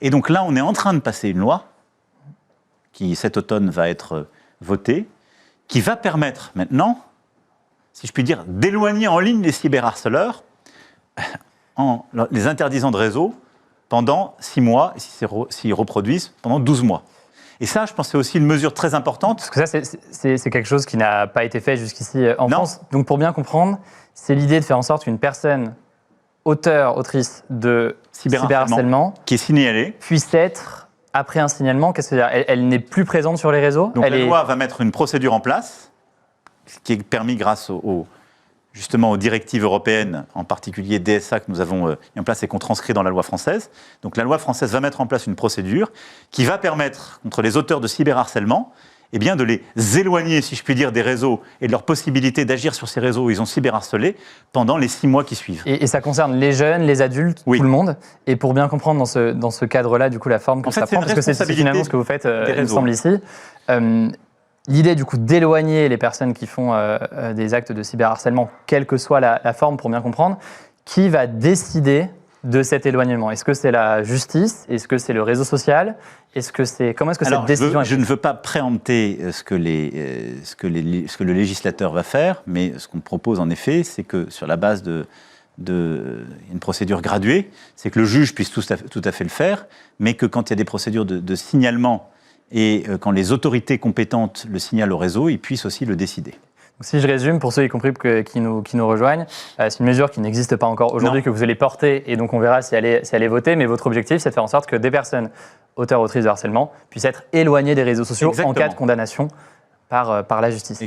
Et donc là, on est en train de passer une loi qui, cet automne, va être votée, qui va permettre maintenant, si je puis dire, d'éloigner en ligne les cyberharceleurs en les interdisant de réseau pendant 6 mois, et s'ils reproduisent, pendant 12 mois. Et ça, je pense que c'est aussi une mesure très importante. Parce que ça, c'est quelque chose qui n'a pas été fait jusqu'ici en France. Donc, pour bien comprendre, c'est l'idée de faire en sorte qu'une personne autrice de cyberharcèlement qui est signalée puisse être, après un signalement, qu'est-ce que c'est-à-dire, elle n'est plus présente sur les réseaux. Donc la loi va mettre une procédure en place, ce qui est permis grâce justement aux directives européennes, en particulier DSA que nous avons mis en place et qu'on transcrit dans la loi française. Donc la loi française va mettre en place une procédure qui va permettre, contre les auteurs de cyberharcèlement, eh bien, de les éloigner, si je puis dire, des réseaux et de leur possibilité d'agir sur ces réseaux où ils ont cyberharcelé pendant les 6 mois qui suivent. Et ça concerne les jeunes, les adultes, tout le monde. Et pour bien comprendre dans ce cadre-là, du coup, la forme que ça prend, parce que c'est finalement ce que vous faites, il me semble ici. L'idée, du coup, d'éloigner les personnes qui font des actes de cyberharcèlement, quelle que soit la forme, pour bien comprendre, qui va décider de cet éloignement? Est-ce que c'est la justice? Est-ce que c'est le réseau social? Comment est-ce que cette décision je ne veux pas préempter ce que le législateur va faire, mais ce qu'on propose en effet, c'est que sur la base d'une procédure graduée, c'est que le juge puisse tout à fait le faire, mais que quand il y a des procédures de signalement et quand les autorités compétentes le signalent au réseau, ils puissent aussi le décider. Si je résume, pour ceux y compris qui nous rejoignent, c'est une mesure qui n'existe pas encore aujourd'hui, que vous allez porter, et donc on verra si elle est votée, mais votre objectif, c'est de faire en sorte que des personnes auteurs, autrices de harcèlement puissent être éloignées des réseaux sociaux en cas de condamnation par la justice.